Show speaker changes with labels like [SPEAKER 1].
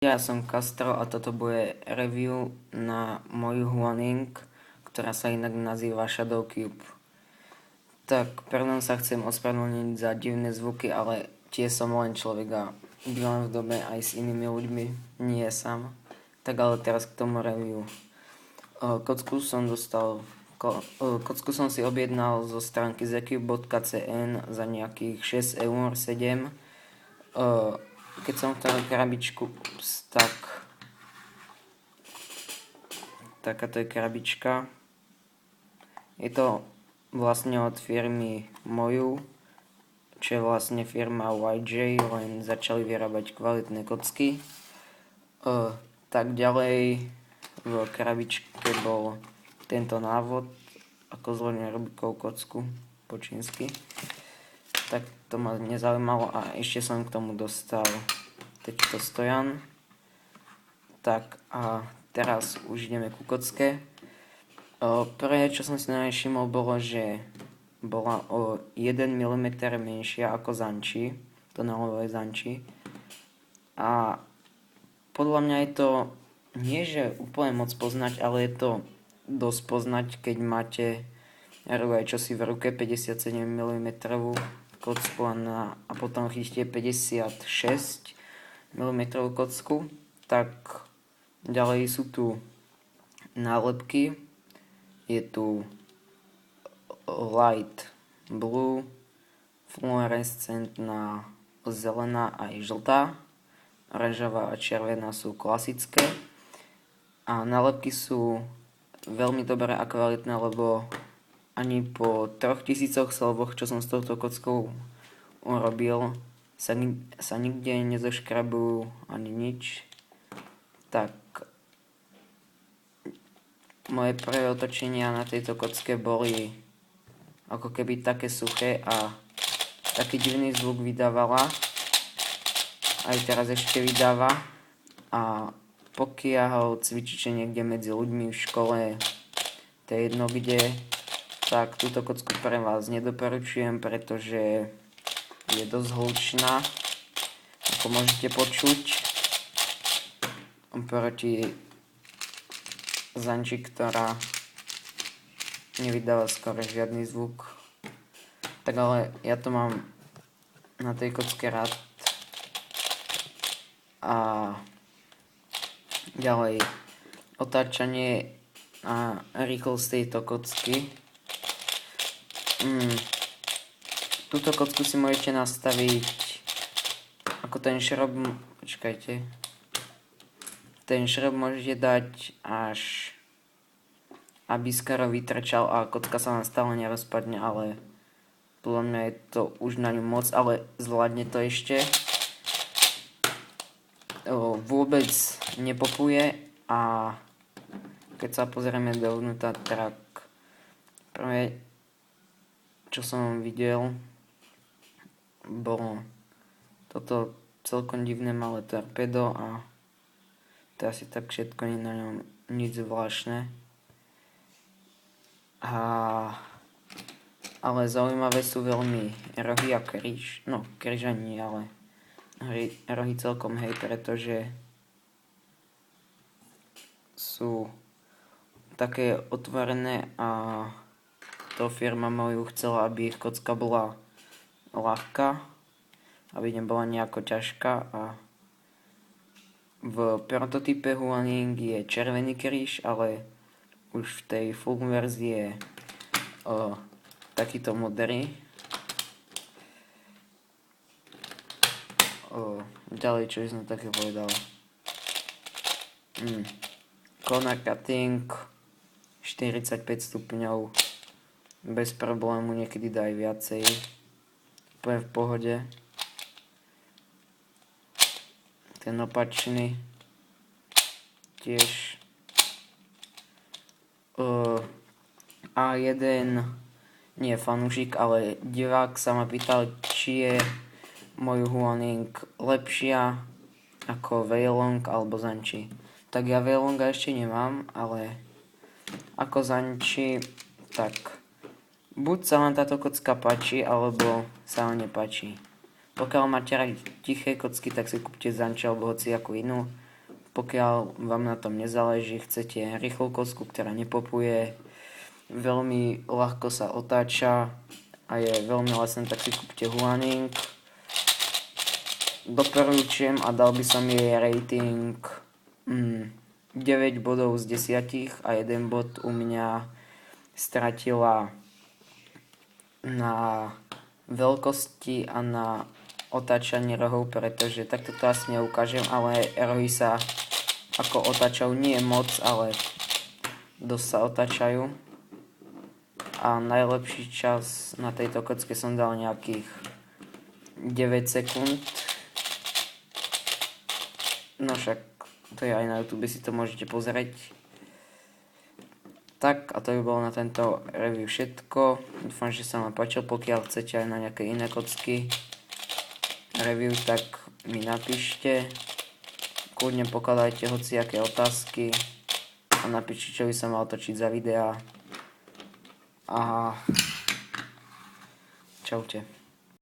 [SPEAKER 1] Ja som Castro a toto bude review na moju Huaning, ktorá sa inak nazýva Shadow Cube. Tak pardon, sa chcem ospravedlniť za divné zvuky, ale tiež som len človek a bývam v dobe aj s inými ľuďmi, nie sám. Tak ale teraz k tomu review. Kocku som si objednal zo stránky zecube.cn za nejakých 6 eur, 7. Keď som otvoril krabičku, tak takáto je krabička. Je to vlastne od firmy Moju, čo je vlastne firma YJ, len začali vyrábať kvalitné kocky. Tak ďalej v krabičke bol tento návod, ako zložiť Rubikovú kocku po čínsky. Tak to ma nezaujímalo a ešte som k tomu dostal takýto stojan. Tak a teraz už ideme ku kocke. Prvé, čo som si všimol, bolo, že bola o 1 mm menšia ako Zanči, to nálové Zanči. A podľa mňa je to nie, že úplne moc poznať, ale je to dosť poznať, keď máte aj čosi v ruke 57 mm kocku a potom chytíte 56 mm kocku. Tak ďalej sú tu nálepky. Je tu light blue, fluorescentná zelená aj žltá, oranžová a červená sú klasické. A nálepky sú veľmi dobré a kvalitné, lebo ani po 3000 slovoch, čo som s touto kockou urobil, sa nikde nezoškrabujú ani nič. Tak moje prvé otočenia na tejto kocke boli ako keby také suché a taký divný zvuk vydávala. Aj teraz ešte vydáva. A pokiaľ cvičíte niekde medzi ľuďmi v škole, to je jedno kde, tak túto kocku pre vás nedoporučujem, pretože je dosť hlučná, ako môžete počuť, oproti Zanči, ktorá nevydáva skoro žiadny zvuk. Tak ale ja to mám na tej kocke rád. A ďalej otáčanie a rýchlosť tejto kocky. Túto kocku si môžete nastaviť ako ten šrob. Počkajte. Ten šrob môžete dať až aby skoro vytrčal a kocka sa vám stále nerozpadne, ale podľa mňa je to už na ňu moc, ale zvládne to ešte. Vôbec nepopuje a keď sa pozrieme dovnútra, tak prvé, čo som videl, bolo toto celkom divné malé torpedo a to asi tak všetko, nie na ňom nič zvláštne. Ale zaujímavé sú veľmi rohy a kríž. No, kríž ani, ale rohy celkom, hej, pretože sú také otvorené a to firma Moju chcela, aby ich kocka bola ľahká, aby nebola nejako ťažká a v prototype Huaning je červený kríž, ale už v tej full verzii je takýto modrý. Ďalej, čo by som také povedal. Corner cutting 45 stupňov bez problému, niekedy dá aj viacej, úplne v pohode. Ten opačný tiež a jeden nie fanúšik, ale divák sa ma pýtal, či je moju Huaning lepšia ako Weilong alebo Zanči. Tak ja Weilonga ešte nemám, ale ako Zanči, tak buď sa vám táto kocka páči, alebo sa vám nepáči. Pokiaľ máte radi tiché kocky, tak si kúpte Zanči alebo hociakú inú. pokiaľ vám na tom nezáleží, chcete rýchlu kocku, ktorá nepopuje, veľmi ľahko sa otáča a je veľmi lacné, tak si kúpte Huaning. Doporučujem a dal by som jej rating 9 bodov z 10 a 1 bod u mňa stratila na veľkosti a na otáčanie rohov, pretože takto to asi neukážem, ale rohy sa ako otáčajú nie moc, ale dosť sa otáčajú. A najlepší čas na tejto kocke som dal nejakých 9 sekúnd. No však to je aj na YouTube, si to môžete pozrieť. Tak a to by bolo na tento review všetko. Dúfam, že sa vám páčil. Pokiaľ chcete aj na nejaké iné kocky review, tak mi napíšte. Kľudne pokladajte hociaké otázky a napíšte, čo by som mal točiť za videá. A čaute.